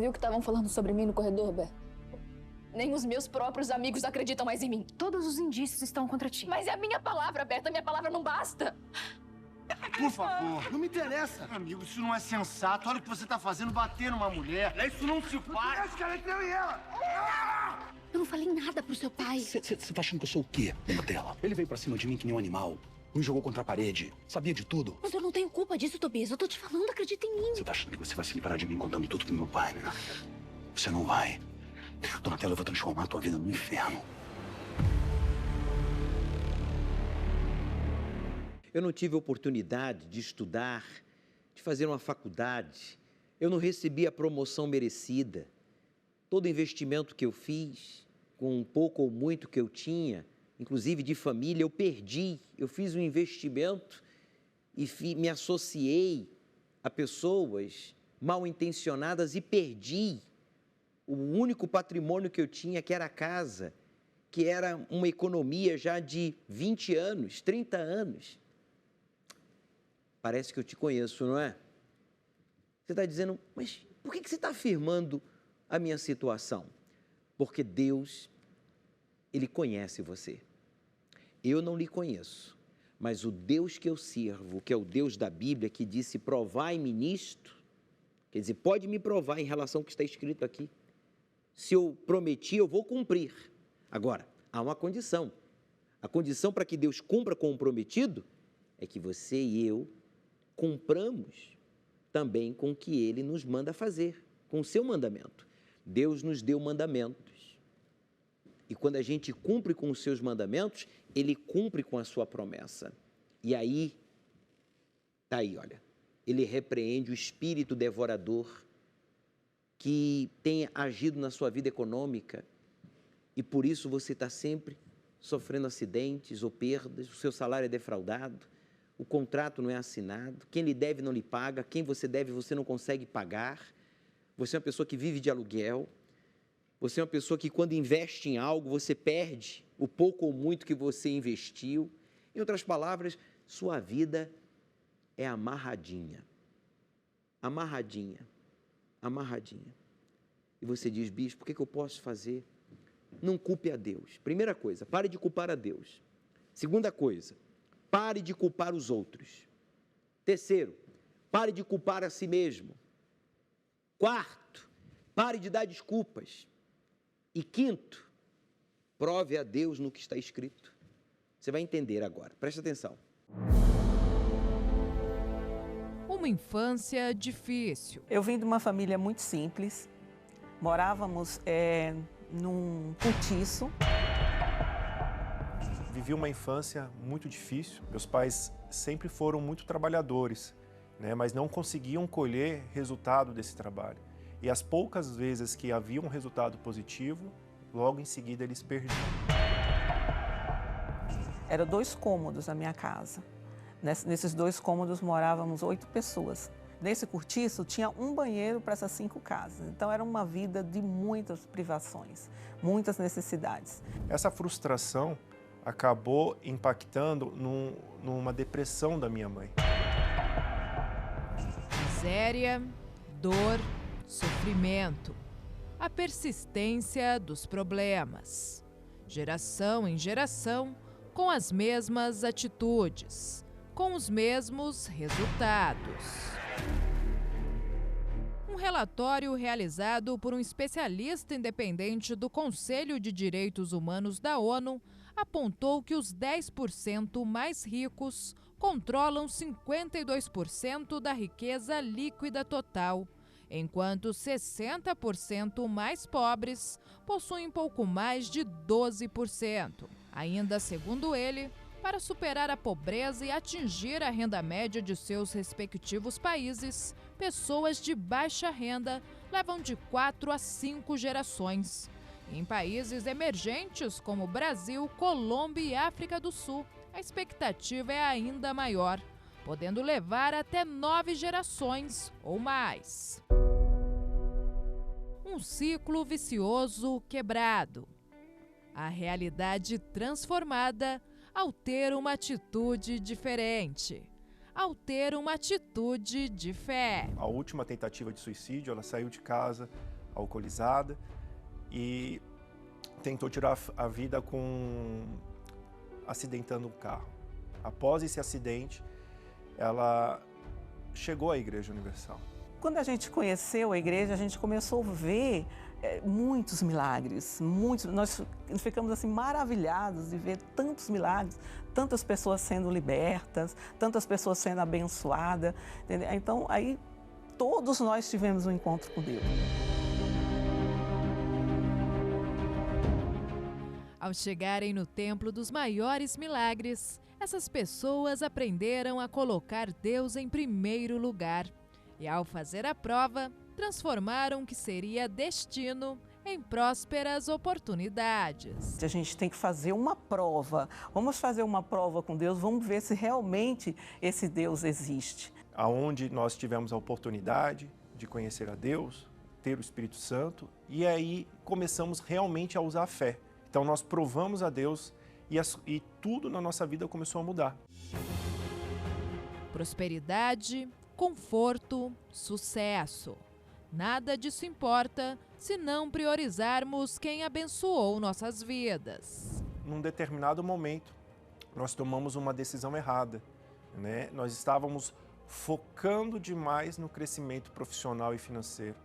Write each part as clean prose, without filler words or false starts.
viu o que estavam falando sobre mim no corredor, Bé? Nem os meus próprios amigos acreditam mais em mim. Todos os indícios estão contra ti. Mas é a minha palavra, Berta. A minha palavra não basta. Por favor, não me interessa. Amigo, isso não é sensato. Olha o que você tá fazendo, bater numa mulher. Isso não se faz. Esse cara entrou em ela. Eu não falei nada pro seu pai. Você tá achando que eu sou o quê, dona dela? Ele veio pra cima de mim que nem um animal. Me jogou contra a parede. Sabia de tudo. Mas eu não tenho culpa disso, Tobias. Eu tô te falando, acredita em mim. Você tá achando que você vai se livrar de mim contando tudo pro meu pai, né? Você não vai. Donatella, eu vou transformar a tua vida no inferno. Eu não tive oportunidade de estudar, de fazer uma faculdade. Eu não recebi a promoção merecida. Todo investimento que eu fiz, com pouco ou muito que eu tinha, inclusive de família, eu perdi. Eu fiz um investimento e me associei a pessoas mal intencionadas e perdi o único patrimônio que eu tinha, que era a casa, que era uma economia já de 20 anos, 30 anos. Parece que eu te conheço, não é? Você está dizendo, mas por que você está afirmando a minha situação? Porque Deus, Ele conhece você. Eu não lhe conheço, mas o Deus que eu sirvo, que é o Deus da Bíblia, que disse, provai-me nisto, quer dizer, pode me provar em relação ao que está escrito aqui. Se eu prometi, eu vou cumprir. Agora, há uma condição. A condição para que Deus cumpra com o prometido é que você e eu cumpramos também com o que Ele nos manda fazer, com o seu mandamento. Deus nos deu mandamentos. E quando a gente cumpre com os seus mandamentos, Ele cumpre com a sua promessa. E aí, tá aí, olha, Ele repreende o espírito devorador que tem agido na sua vida econômica e por isso você está sempre sofrendo acidentes ou perdas, o seu salário é defraudado, o contrato não é assinado, quem lhe deve não lhe paga, quem você deve você não consegue pagar, você é uma pessoa que vive de aluguel, você é uma pessoa que quando investe em algo você perde o pouco ou muito que você investiu. Em outras palavras, sua vida é amarradinha, amarradinha. Amarradinha. E você diz, bispo, o que eu posso fazer? Não culpe a Deus. Primeira coisa, pare de culpar a Deus. Segunda coisa, pare de culpar os outros. Terceiro, pare de culpar a si mesmo. Quarto, pare de dar desculpas. E quinto, prove a Deus no que está escrito. Você vai entender agora, presta atenção. Uma infância difícil. Eu vim de uma família muito simples, morávamos num cortiço. Vivi uma infância muito difícil, meus pais sempre foram muito trabalhadores, né, mas não conseguiam colher resultado desse trabalho. E as poucas vezes que havia um resultado positivo, logo em seguida eles perdiam. Eram 2 cômodos na minha casa. Nesses 2 cômodos morávamos 8 pessoas. Nesse cortiço tinha um banheiro para essas 5 casas. Então era uma vida de muitas privações, muitas necessidades. Essa frustração acabou impactando numa depressão da minha mãe. Miséria, dor, sofrimento. A persistência dos problemas. Geração em geração, com as mesmas atitudes, com os mesmos resultados. Um relatório realizado por um especialista independente do Conselho de Direitos Humanos da ONU apontou que os 10% mais ricos controlam 52% da riqueza líquida total, enquanto 60% mais pobres possuem pouco mais de 12%. Ainda segundo ele, para superar a pobreza e atingir a renda média de seus respectivos países, pessoas de baixa renda levam de 4 a 5 gerações. Em países emergentes como Brasil, Colômbia e África do Sul, a expectativa é ainda maior, podendo levar até 9 gerações ou mais. Um ciclo vicioso quebrado. A realidade transformada ao ter uma atitude diferente, ao ter uma atitude de fé. A última tentativa de suicídio, ela saiu de casa alcoolizada e tentou tirar a vida acidentando um carro. Após esse acidente, ela chegou à Igreja Universal. Quando a gente conheceu a igreja, a gente começou a ver muitos milagres, muitos. Nós ficamos assim maravilhados de ver tantos milagres, tantas pessoas sendo libertas, tantas pessoas sendo abençoadas, entendeu? Então, aí todos nós tivemos um encontro com Deus. Ao chegarem no Templo dos Maiores Milagres, essas pessoas aprenderam a colocar Deus em primeiro lugar. E ao fazer a prova, transformaram o que seria destino em prósperas oportunidades. A gente tem que fazer uma prova. Vamos fazer uma prova com Deus, vamos ver se realmente esse Deus existe. Aonde nós tivemos a oportunidade de conhecer a Deus, ter o Espírito Santo, e aí começamos realmente a usar a fé. Então nós provamos a Deus e tudo na nossa vida começou a mudar. Prosperidade, conforto, sucesso. Nada disso importa se não priorizarmos quem abençoou nossas vidas. Num determinado momento, nós tomamos uma decisão errada, né? Nós estávamos focando demais no crescimento profissional e financeiro.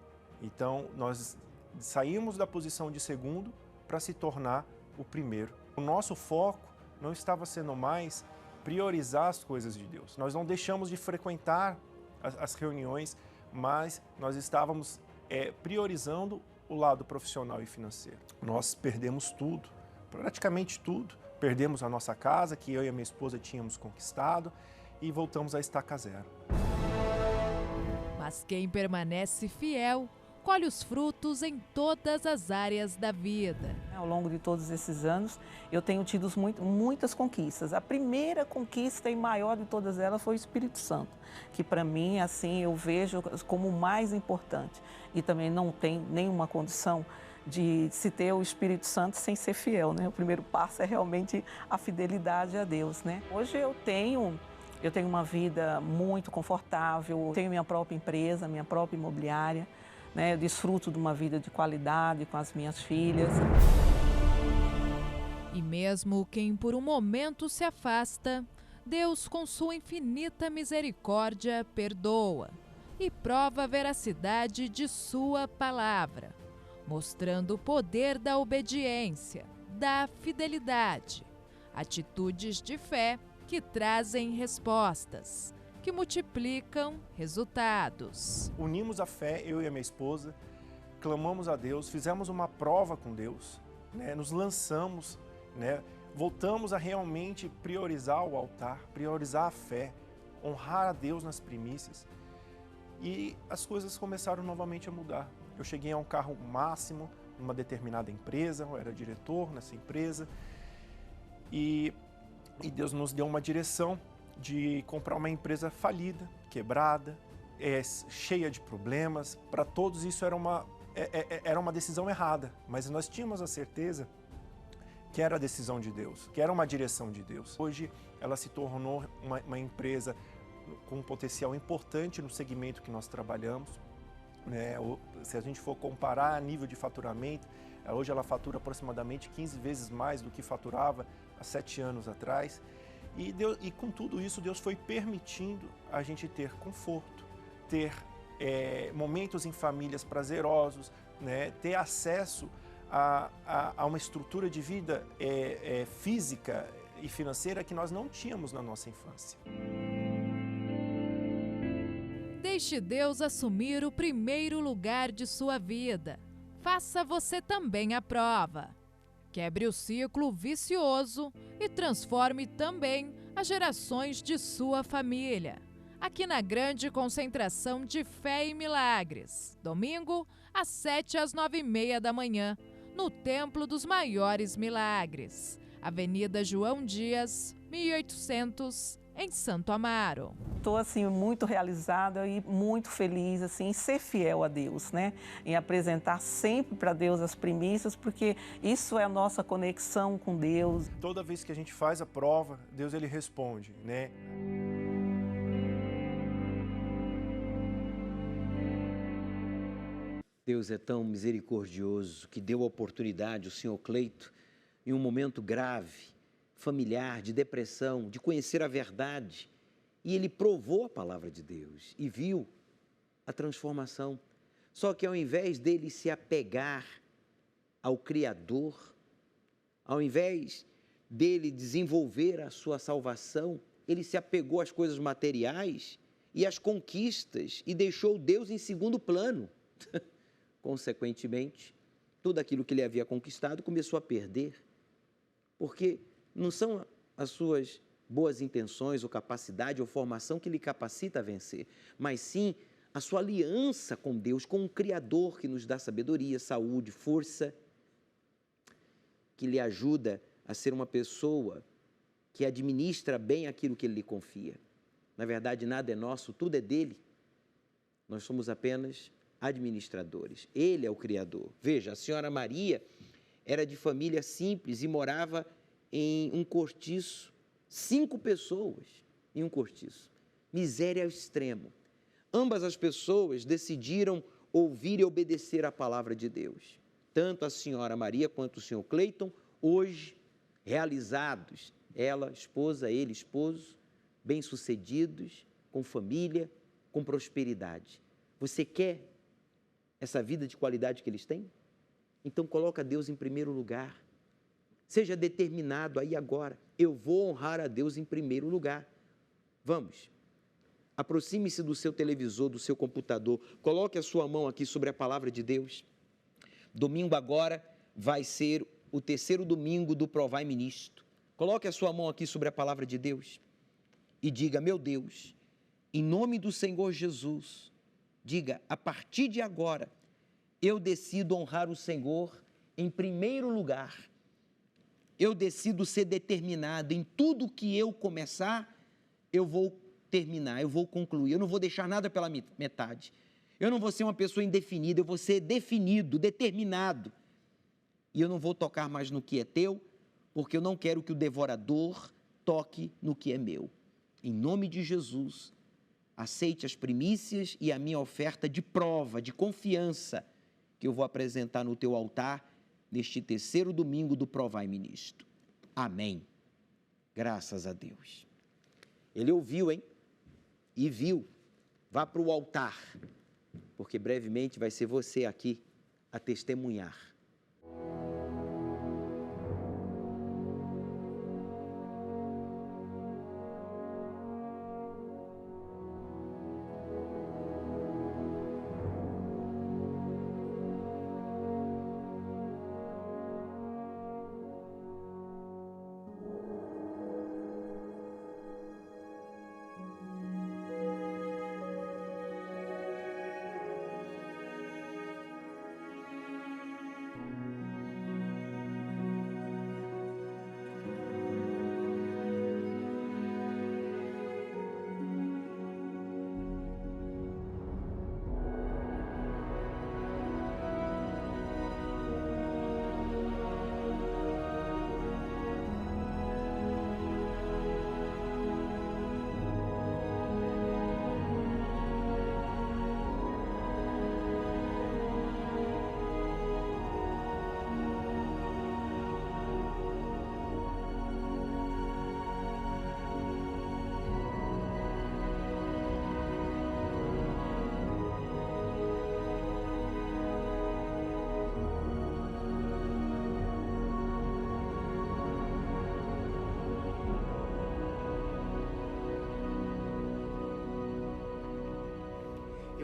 Então, nós saímos da posição de segundo para se tornar o primeiro. O nosso foco não estava sendo mais priorizar as coisas de Deus. Nós não deixamos de frequentar as reuniões, mas nós estávamos priorizando o lado profissional e financeiro. Nós perdemos tudo, praticamente tudo. Perdemos a nossa casa, que eu e a minha esposa tínhamos conquistado, e voltamos à estaca zero. Mas quem permanece fiel, colhe os frutos em todas as áreas da vida. Ao longo de todos esses anos, eu tenho tido muitas conquistas. A primeira conquista e maior de todas elas foi o Espírito Santo, que para mim, assim, eu vejo como o mais importante. E também não tem nenhuma condição de se ter o Espírito Santo sem ser fiel, né? O primeiro passo é realmente a fidelidade a Deus, né? Hoje eu tenho uma vida muito confortável, tenho minha própria empresa, minha própria imobiliária, né? Eu desfruto de uma vida de qualidade com as minhas filhas. E mesmo quem por um momento se afasta, Deus, com sua infinita misericórdia, perdoa e prova a veracidade de sua palavra, mostrando o poder da obediência, da fidelidade, atitudes de fé que trazem respostas, que multiplicam resultados. Unimos a fé, eu e a minha esposa, clamamos a Deus, fizemos uma prova com Deus, né? Nos lançamos, né? Voltamos a realmente priorizar o altar, priorizar a fé, honrar a Deus nas primícias. E as coisas começaram novamente a mudar. Eu cheguei a um carro máximo numa determinada empresa, eu era diretor nessa empresa, e Deus nos deu uma direção de comprar uma empresa falida, quebrada, cheia de problemas. Para todos isso era uma decisão errada, mas nós tínhamos a certeza que era a decisão de Deus, que era uma direção de Deus. Hoje ela se tornou uma empresa com um potencial importante no segmento que nós trabalhamos, né? Se a gente for comparar a nível de faturamento, hoje ela fatura aproximadamente 15 vezes mais do que faturava há 7 anos atrás. E com tudo isso, Deus foi permitindo a gente ter conforto, ter momentos em famílias prazerosos, né? Ter acesso a uma estrutura de vida física e financeira que nós não tínhamos na nossa infância. Deixe Deus assumir o primeiro lugar de sua vida. Faça você também a prova. Quebre o ciclo vicioso e transforme também as gerações de sua família. Aqui na Grande Concentração de Fé e Milagres, domingo, às 7 às 9h30 da manhã, no Templo dos Maiores Milagres, Avenida João Dias, 1800, em Santo Amaro. Estou assim muito realizada e muito feliz assim em ser fiel a Deus, né? Em apresentar sempre para Deus as primícias, porque isso é a nossa conexão com Deus. Toda vez que a gente faz a prova, Deus ele responde, né? Deus é tão misericordioso que deu a oportunidade ao senhor Cleito, em um momento grave, familiar, de depressão, de conhecer a verdade. E ele provou a palavra de Deus e viu a transformação. Só que ao invés dele se apegar ao Criador, ao invés dele desenvolver a sua salvação, ele se apegou às coisas materiais e às conquistas e deixou Deus em segundo plano. Consequentemente, tudo aquilo que ele havia conquistado começou a perder, porque não são as suas boas intenções ou capacidade ou formação que lhe capacita a vencer, mas sim a sua aliança com Deus, com o Criador que nos dá sabedoria, saúde, força, que lhe ajuda a ser uma pessoa que administra bem aquilo que Ele lhe confia. Na verdade, nada é nosso, tudo é dele. Nós somos apenas administradores. Ele é o Criador. Veja, a senhora Maria era de família simples e morava em um cortiço, 5 pessoas em um cortiço. Miséria ao extremo. Ambas as pessoas decidiram ouvir e obedecer à palavra de Deus. Tanto a senhora Maria quanto o senhor Cleiton, hoje realizados, ela, esposa, ele, esposo, bem-sucedidos, com família, com prosperidade. Você quer essa vida de qualidade que eles têm? Então coloca Deus em primeiro lugar. Seja determinado aí agora, eu vou honrar a Deus em primeiro lugar. Vamos, aproxime-se do seu televisor, do seu computador, coloque a sua mão aqui sobre a palavra de Deus. Domingo agora vai ser o 3º domingo do Provai Ministro. Coloque a sua mão aqui sobre a palavra de Deus e diga: meu Deus, em nome do Senhor Jesus, diga, a partir de agora, eu decido honrar o Senhor em primeiro lugar. Eu decido ser determinado em tudo que eu começar, eu vou terminar, eu vou concluir. Eu não vou deixar nada pela metade. Eu não vou ser uma pessoa indefinida, eu vou ser definido, determinado. E eu não vou tocar mais no que é teu, porque eu não quero que o devorador toque no que é meu. Em nome de Jesus, aceite as primícias e a minha oferta de prova, de confiança, que eu vou apresentar no teu altar neste 3º domingo do Provai Ministro. Amém. Graças a Deus. Ele ouviu, hein? E viu. Vá para o altar, porque brevemente vai ser você aqui a testemunhar.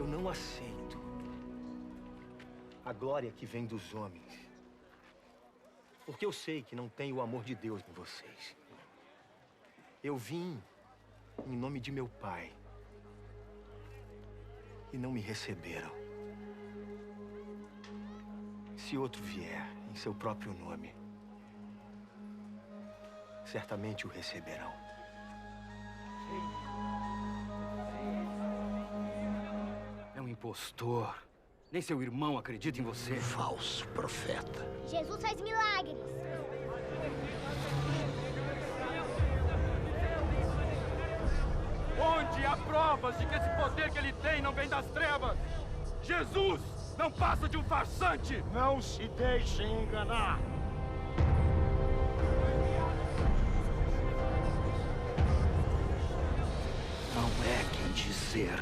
Não aceito a glória que vem dos homens, porque eu sei que não tem o amor de Deus em vocês. Eu vim em nome de meu Pai e não me receberam. Se outro vier em seu próprio nome, certamente o receberão. Impostor. Nem seu irmão acredita em você. Falso profeta. Jesus faz milagres. Onde há provas de que esse poder que ele tem não vem das trevas? Jesus Não passa de um farsante! Não se deixem enganar! Não é quem dizer.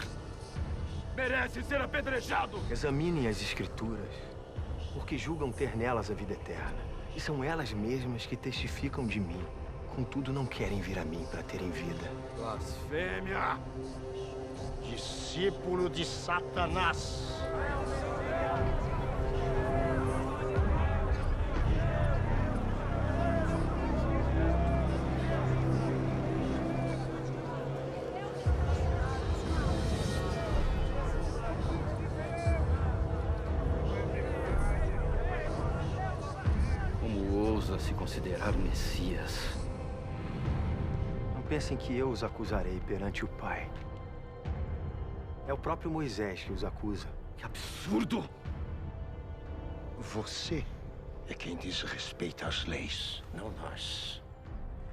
Merece ser apedrejado! Examinem as escrituras, porque julgam ter nelas a vida eterna. E são elas mesmas que testificam de mim. Contudo, não querem vir a mim para terem vida. Blasfêmia! Discípulo de Satanás! Como ousa se considerar Messias? Não pensem que eu os acusarei perante o Pai. É o próprio Moisés que os acusa. Que absurdo! Você é quem desrespeita as leis, não nós.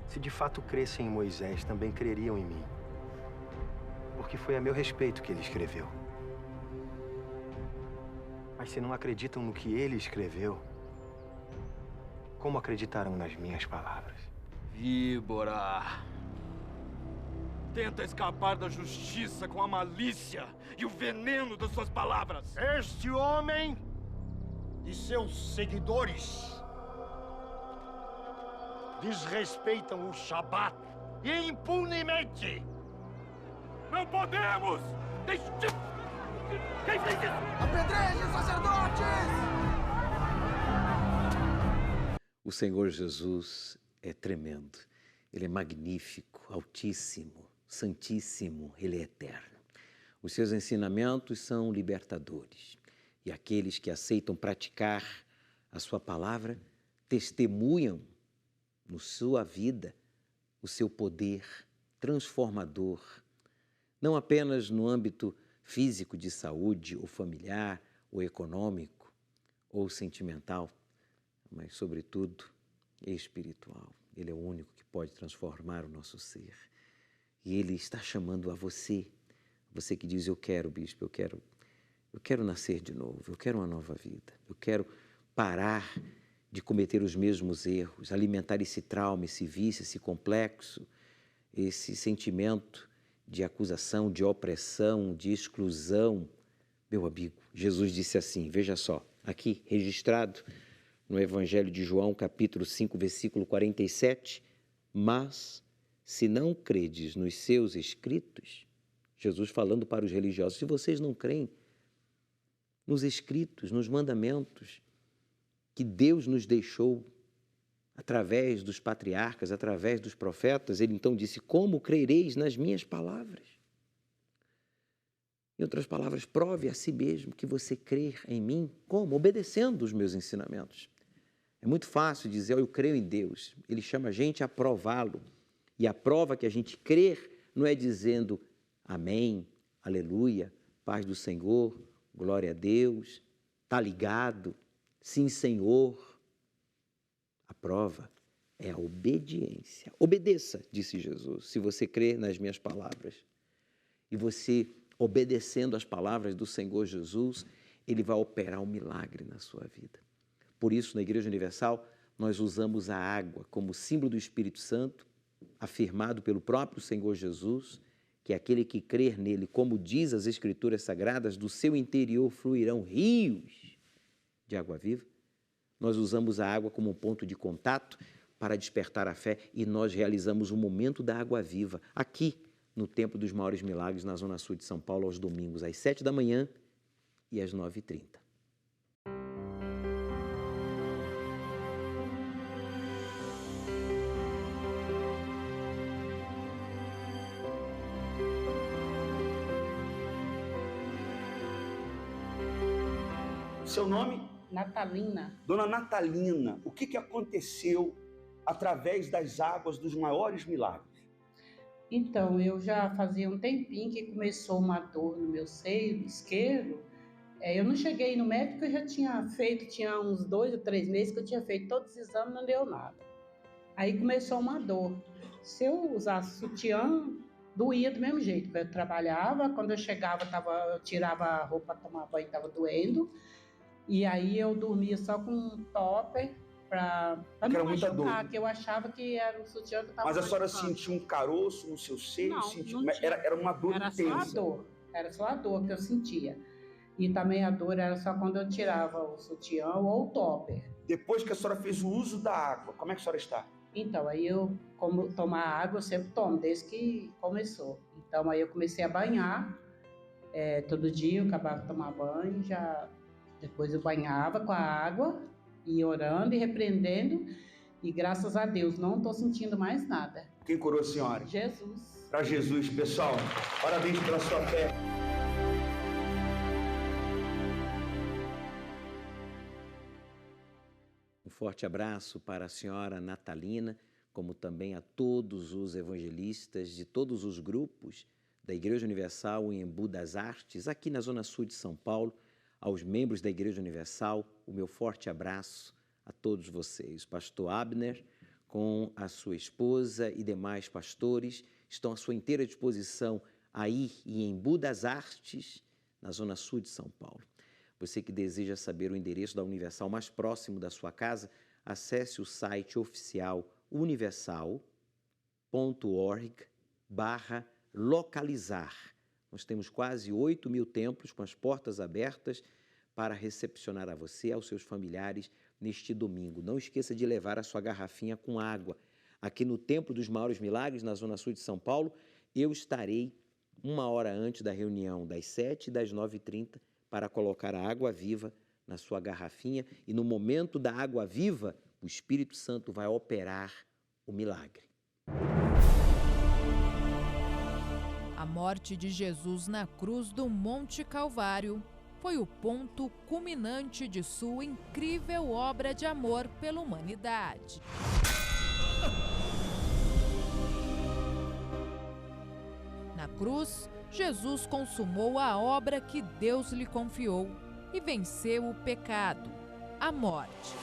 Se de fato crescem em Moisés, também creriam em mim. Porque foi a meu respeito que ele escreveu. Mas se não acreditam no que ele escreveu, como acreditarão nas minhas palavras? Víbora! Tenta escapar da justiça com a malícia e o veneno das suas palavras. Este homem e seus seguidores desrespeitam o Shabat e impunemente. Não podemos! Deixe... Quem fez isso? Apedrejem os sacerdotes! O Senhor Jesus é tremendo. Ele é magnífico, altíssimo, santíssimo. Ele é eterno. Os seus ensinamentos são libertadores. E aqueles que aceitam praticar a sua palavra testemunham na sua vida o seu poder transformador, não apenas no âmbito físico de saúde, ou familiar, ou econômico, ou sentimental, mas, sobretudo, espiritual. Ele é o único que pode transformar o nosso ser. E Ele está chamando a você, você que diz, eu quero, bispo, eu quero nascer de novo, eu quero uma nova vida, eu quero parar de cometer os mesmos erros, alimentar esse trauma, esse vício, esse complexo, esse sentimento de acusação, de opressão, de exclusão. Meu amigo, Jesus disse assim, veja só, aqui registrado no Evangelho de João, capítulo 5, versículo 47, mas se não credes nos seus escritos, Jesus falando para os religiosos, se vocês não creem nos escritos, nos mandamentos que Deus nos deixou através dos patriarcas, através dos profetas, ele então disse, como crereis nas minhas palavras? Em outras palavras, prove a si mesmo que você crê em mim. Como? Obedecendo os meus ensinamentos. É muito fácil dizer, eu creio em Deus. Ele chama a gente a prová-lo. E a prova que a gente crer não é dizendo amém, aleluia, paz do Senhor, glória a Deus, está ligado, sim, Senhor. A prova é a obediência. Obedeça, disse Jesus, se você crer nas minhas palavras. E você, obedecendo as palavras do Senhor Jesus, Ele vai operar um milagre na sua vida. Por isso, na Igreja Universal, nós usamos a água como símbolo do Espírito Santo, afirmado pelo próprio Senhor Jesus, que aquele que crer nele, como diz as Escrituras Sagradas, do seu interior fluirão rios de água viva. Nós usamos a água como um ponto de contato para despertar a fé e nós realizamos o momento da água viva aqui no Templo dos Maiores Milagres, na Zona Sul de São Paulo, aos domingos, às 7 da manhã e às 9h30. Seu nome? Natalina. Dona Natalina, o que aconteceu através das águas dos maiores milagres? Então, eu já fazia um tempinho que começou uma dor no meu seio esquerdo. Eu não cheguei no médico, eu já tinha uns 2 ou 3 meses que eu tinha feito todos os exames, não deu nada. Aí começou uma dor. Se eu usasse sutiã, doía do mesmo jeito, porque eu trabalhava, quando eu chegava, eu tirava a roupa para tomar banho, estava doendo, e aí eu dormia só com um topper para não machucar, que eu achava que era o sutiã que eu estava Mas a senhora machucando. sentia um caroço no seu seio? Não, sentiu... não tinha. Era uma dor intensa? Era só a dor que eu sentia. E também a dor era só quando eu tirava o sutiã ou o topper. Depois que a senhora fez o uso da água, como é que a senhora está? Então, aí eu, como tomar água, eu sempre tomo, desde que começou. Então, aí eu comecei a banhar, todo dia eu acabava de tomar banho, depois eu banhava com a água, e orando e repreendendo, e graças a Deus, não estou sentindo mais nada. Quem curou a senhora? Jesus. Para Jesus, pessoal, parabéns pela sua fé. Um forte abraço para a senhora Natalina, como também a todos os evangelistas de todos os grupos da Igreja Universal em Embu das Artes, aqui na Zona Sul de São Paulo, aos membros da Igreja Universal, o meu forte abraço a todos vocês. Pastor Abner, com a sua esposa e demais pastores, estão à sua inteira disposição aí em Embu das Artes, na Zona Sul de São Paulo. Você que deseja saber o endereço da Universal mais próximo da sua casa, acesse o site oficial universal.org/localizar. Nós temos quase 8.000 templos com as portas abertas para recepcionar a você e aos seus familiares neste domingo. Não esqueça de levar a sua garrafinha com água. Aqui no Templo dos Maiores Milagres, na Zona Sul de São Paulo, eu estarei 1 hora antes da reunião, das 7h e das 9h30, para colocar a água viva na sua garrafinha e no momento da água viva, o Espírito Santo vai operar o milagre. A morte de Jesus na cruz do Monte Calvário foi o ponto culminante de sua incrível obra de amor pela humanidade. Na cruz, Jesus consumou a obra que Deus lhe confiou e venceu o pecado, a morte.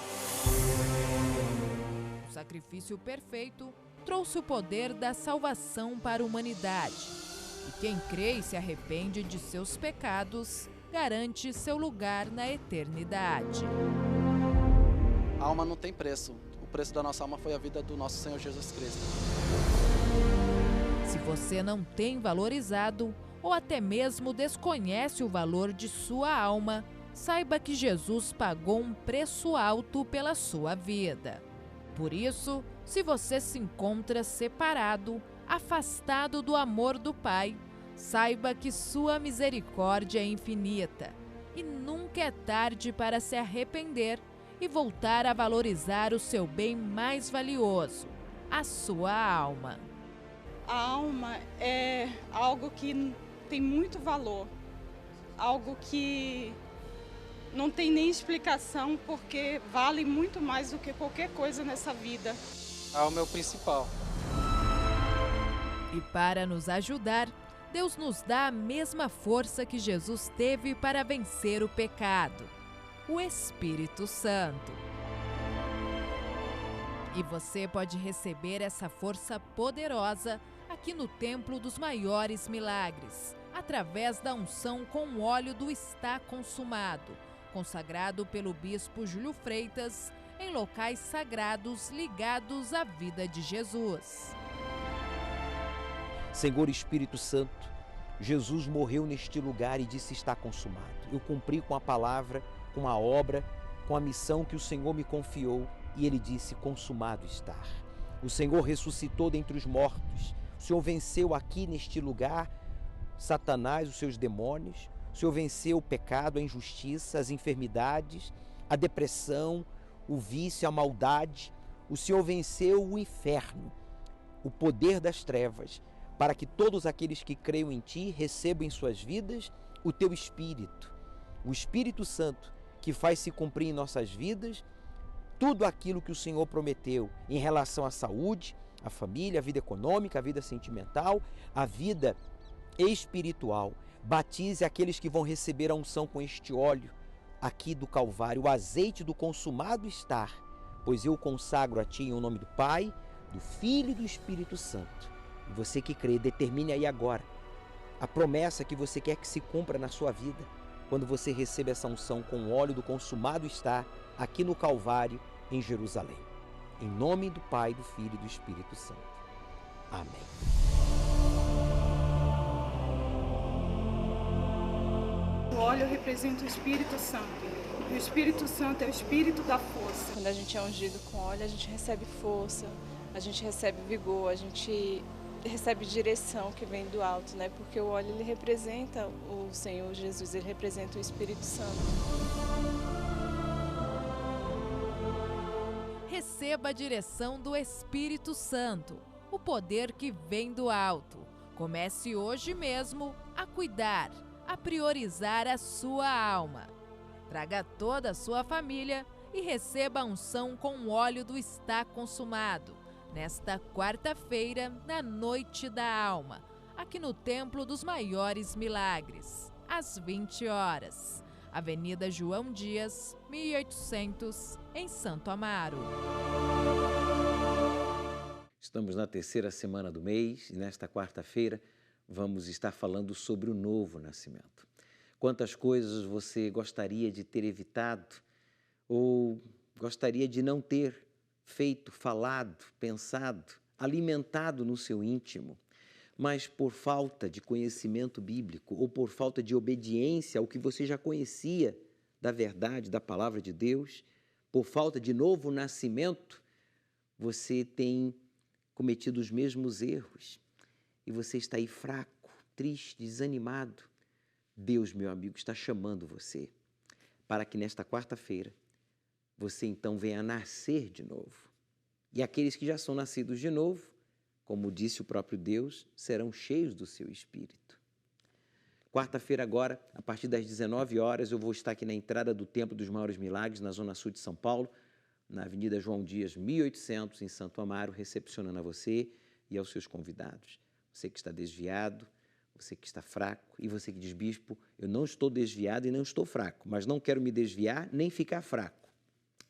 O sacrifício perfeito trouxe o poder da salvação para a humanidade. E quem crê e se arrepende de seus pecados, garante seu lugar na eternidade. A alma não tem preço. O preço da nossa alma foi a vida do nosso Senhor Jesus Cristo. Se você não tem valorizado ou até mesmo desconhece o valor de sua alma, saiba que Jesus pagou um preço alto pela sua vida. Por isso, se você se encontra separado, afastado do amor do Pai, saiba que sua misericórdia é infinita e nunca é tarde para se arrepender e voltar a valorizar o seu bem mais valioso, a sua alma. A alma é algo que tem muito valor, algo que não tem nem explicação, porque vale muito mais do que qualquer coisa nessa vida. A alma é o principal. E para nos ajudar, Deus nos dá a mesma força que Jesus teve para vencer o pecado, o Espírito Santo. E você pode receber essa força poderosa aqui no Templo dos Maiores Milagres, através da unção com óleo do Está Consumado, consagrado pelo Bispo Júlio Freitas, em locais sagrados ligados à vida de Jesus. Senhor Espírito Santo, Jesus morreu neste lugar e disse: está consumado. Eu cumpri com a palavra, com a obra, com a missão que o Senhor me confiou, e ele disse: consumado está. O Senhor ressuscitou dentre os mortos. O Senhor venceu aqui neste lugar Satanás, os seus demônios. O Senhor venceu o pecado, a injustiça, as enfermidades, a depressão, o vício, a maldade. O Senhor venceu o inferno, o poder das trevas, para que todos aqueles que creiam em Ti recebam em suas vidas o Teu Espírito, o Espírito Santo, que faz se cumprir em nossas vidas tudo aquilo que o Senhor prometeu em relação à saúde, à família, à vida econômica, à vida sentimental, à vida espiritual. Batize aqueles que vão receber a unção com este óleo aqui do Calvário, o azeite do consumado estar, pois eu consagro a Ti em nome do Pai, do Filho e do Espírito Santo. Você que crê, determine aí agora a promessa que você quer que se cumpra na sua vida, quando você recebe essa unção com o óleo do consumado está aqui no Calvário, em Jerusalém. Em nome do Pai, do Filho e do Espírito Santo. Amém. O óleo representa o Espírito Santo. E o Espírito Santo é o Espírito da força. Quando a gente é ungido com óleo, a gente recebe força, a gente recebe vigor, a gente recebe direção que vem do alto, né? Porque o óleo, ele representa o Senhor Jesus, ele representa o Espírito Santo. Receba a direção do Espírito Santo, o poder que vem do alto. Comece hoje mesmo a cuidar, a priorizar a sua alma. Traga toda a sua família e receba a unção com o óleo do Está Consumado, nesta quarta-feira, na Noite da Alma, aqui no Templo dos Maiores Milagres, às 20 horas. Avenida João Dias, 1800, em Santo Amaro. Estamos na terceira semana do mês e nesta quarta-feira vamos estar falando sobre o novo nascimento. Quantas coisas você gostaria de ter evitado ou gostaria de não ter feito, falado, pensado, alimentado no seu íntimo, mas por falta de conhecimento bíblico ou por falta de obediência ao que você já conhecia da verdade, da palavra de Deus, por falta de novo nascimento, você tem cometido os mesmos erros e você está aí fraco, triste, desanimado. Deus, meu amigo, está chamando você para que nesta quarta-feira você então venha nascer de novo. E aqueles que já são nascidos de novo, como disse o próprio Deus, serão cheios do seu Espírito. Quarta-feira agora, a partir das 19 horas, eu vou estar aqui na entrada do Templo dos Maiores Milagres, na Zona Sul de São Paulo, na Avenida João Dias, 1800, em Santo Amaro, recepcionando a você e aos seus convidados. Você que está desviado, você que está fraco e você que diz, bispo, eu não estou desviado e não estou fraco, mas não quero me desviar nem ficar fraco.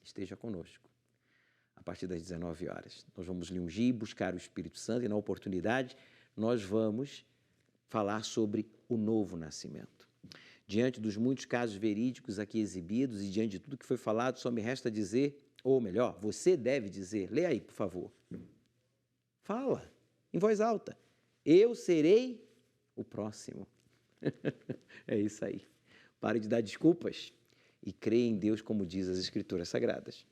Esteja conosco. A partir das 19 horas, nós vamos lhe ungir e buscar o Espírito Santo e na oportunidade nós vamos falar sobre o novo nascimento. Diante dos muitos casos verídicos aqui exibidos e diante de tudo que foi falado, só me resta dizer, ou melhor, você deve dizer, lê aí, por favor. Fala, em voz alta. Eu serei o próximo. É isso aí. Pare de dar desculpas e creia em Deus como diz as Escrituras Sagradas.